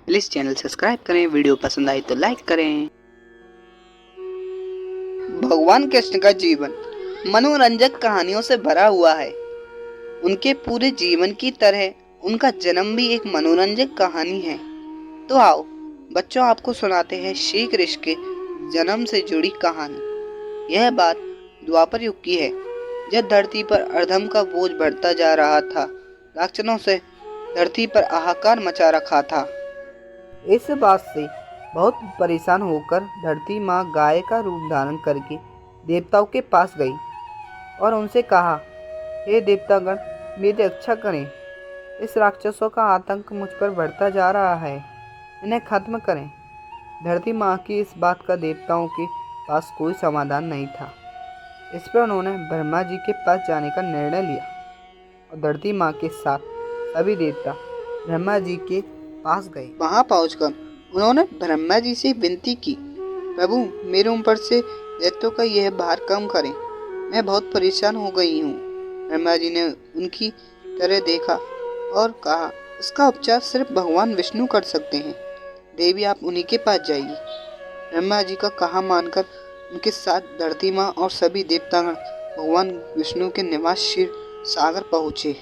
Please channel subscribe करें, video पसंद आई तो लाइक करें। भगवान कृष्ण का जीवन मनोरंजक कहानियों से भरा हुआ है। उनके पूरे जीवन की तरह उनका जन्म भी एक मनोरंजक कहानी है। तो आओ बच्चों, आपको सुनाते हैं श्री कृष्ण के जन्म से जुड़ी कहानी। यह बात द्वापर युग की है, जब धरती पर अधर्म का बोझ बढ़ता जा रहा था। राक्षसों से धरती पर हाहाकार मचा रखा था। इस बात से बहुत परेशान होकर धरती माँ गाय का रूप धारण करके देवताओं के पास गई और उनसे कहा, हे देवतागण, मेरी रक्षा करें। इस राक्षसों का आतंक मुझ पर बढ़ता जा रहा है, इन्हें खत्म करें। धरती माँ की इस बात का देवताओं के पास कोई समाधान नहीं था। इस पर उन्होंने ब्रह्मा जी के पास जाने का निर्णय लिया और धरती माँ के साथ सभी देवता ब्रह्मा जी के पास गए। वहां पहुंचकर उन्होंने ब्रह्मा जी से विनती की, प्रभु, मेरे ऊपर से दैत्यों का यह भार कम करें, मैं बहुत परेशान हो गई हूँ। ब्रह्मा जी ने उनकी तरह देखा और कहा, इसका उपचार सिर्फ भगवान विष्णु कर सकते हैं। देवी, आप उन्हीं के पास जाइए। ब्रह्मा जी का कहा मानकर उनके साथ धरती माँ और सभी देवतागण भगवान विष्णु के निवास क्षीर सागर पहुँचे।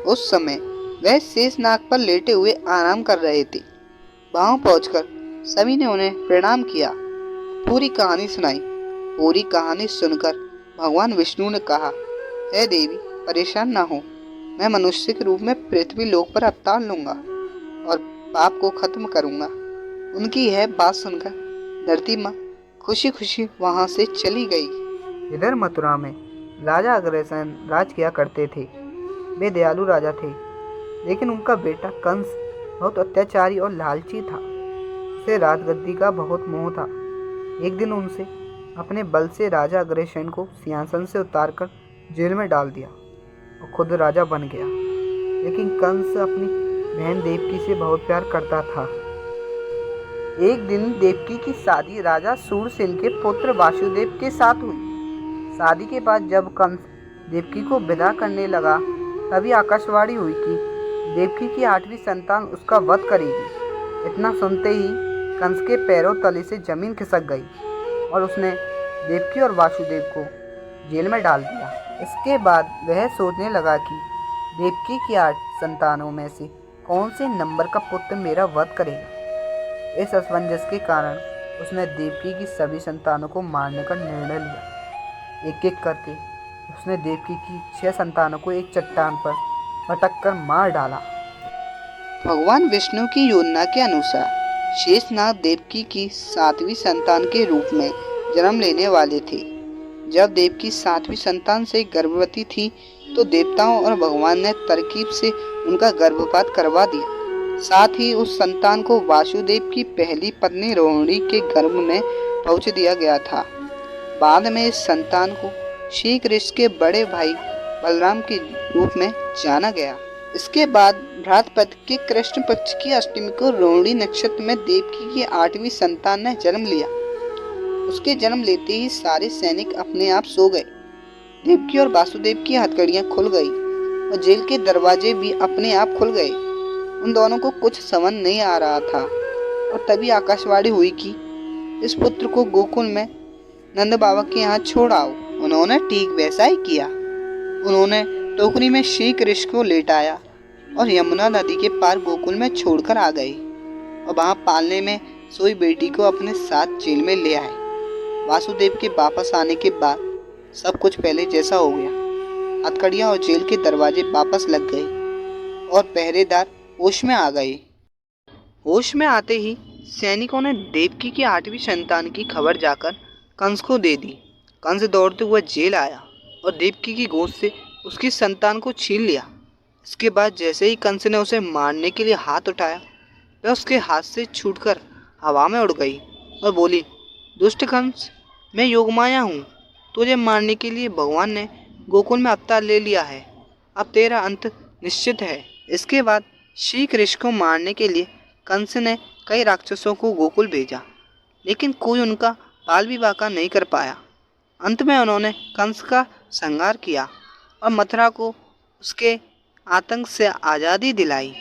उस समय वह शेषनाग पर लेटे हुए आराम कर रहे थे। वहां पहुंचकर सभी ने उन्हें प्रणाम किया, पूरी कहानी सुनाई। पूरी कहानी सुनकर भगवान विष्णु ने कहा, हे देवी, परेशान ना हो, मैं मनुष्य के रूप में पृथ्वी लोक पर अवतार लूंगा और पाप को खत्म करूंगा। उनकी यह बात सुनकर धरती माँ खुशी खुशी वहां से चली गई। इधर मथुरा में राजा अग्रसेन राज किया करते थे। वे दयालु राजा थे, लेकिन उनका बेटा कंस बहुत अत्याचारी और लालची था। उसे राजगद्दी का बहुत मोह था। एक दिन उनसे अपने बल से राजा अग्रसेन को सिंहासन से उतारकर जेल में डाल दिया और खुद राजा बन गया। लेकिन कंस अपनी बहन देवकी से बहुत प्यार करता था। एक दिन देवकी की शादी राजा सूरसेन के पुत्र वासुदेव के साथ हुई। शादी के बाद जब कंस देवकी को विदा करने लगा, तभी आकाशवाणी हुई कि देवकी की 8वीं संतान उसका वध करेगी। इतना सुनते ही कंस के पैरों तले से जमीन खिसक गई और उसने देवकी और वासुदेव को जेल में डाल दिया। इसके बाद वह सोचने लगा कि देवकी की 8 संतानों में से कौन से नंबर का पुत्र मेरा वध करेगा। इस असमंजस के कारण उसने देवकी की सभी संतानों को मारने का निर्णय लिया। एक एक करके उसने देवकी की 6 संतानों को एक चट्टान पर पटक कर मार डाला। भगवान विष्णु की योजना के अनुसार शेषनाग देवकी की 7वीं संतान के रूप में जन्म लेने वाले थे। जब देवकी 7वीं संतान से गर्भवती थी तो देवताओं और भगवान ने तरकीब से उनका गर्भपात करवा दिया। साथ ही उस संतान को वासुदेव की पहली पत्नी रोहिणी के गर्भ में पहुंच दिया गया था। बाद में इस संतान को श्री कृष्ण के बड़े भाई बलराम के रूप में जाना गया। इसके बाद भ्रातृपद के कृष्ण पक्ष की अष्टमी को रोहिणी नक्षत्र में देवकी की 8वीं संतान ने जन्म लिया। उसके जन्म लेते ही सारे सैनिक अपने आप सो गए। देवकी और वासुदेव की हथकड़ियां खुल गई और जेल के दरवाजे भी अपने आप खुल गए। उन दोनों को कुछ समझ नहीं आ रहा था और तभी आकाशवाणी हुई कि इस पुत्र को गोकुल में नंद बाबा के यहाँ छोड़ आओ। उन्होंने ठीक वैसा ही किया। उन्होंने टोकरी में श्री कृष्ण को लेटाया और यमुना नदी के पार गोकुल में छोड़कर आ गए और वहां पालने में सोई बेटी को अपने साथ जेल में ले आए। वासुदेव के वापस आने के बाद सब कुछ पहले जैसा हो गया। हथकड़ियां और जेल के दरवाजे वापस लग गए और पहरेदार होश में आ गए। होश में आते ही सैनिकों ने देवकी की 8वीं संतान की खबर जाकर कंस को दे दी। कंस दौड़ते हुए जेल आया और देवकी की गोद से उसकी संतान को छीन लिया। इसके बाद जैसे ही कंस ने उसे मारने के लिए हाथ उठाया, वह उसके हाथ से छूटकर हवा में उड़ गई और बोली, दुष्ट कंस, मैं योगमाया हूँ। तुझे मारने के लिए भगवान ने गोकुल में अवतार ले लिया है। अब तेरा अंत निश्चित है। इसके बाद श्री कृष्ण को मारने के लिए कंस ने कई राक्षसों को गोकुल भेजा, लेकिन कोई उनका बाल विवाह का नहीं कर पाया। अंत में उन्होंने कंस का संहार किया और मथुरा को उसके आतंक से आज़ादी दिलाई।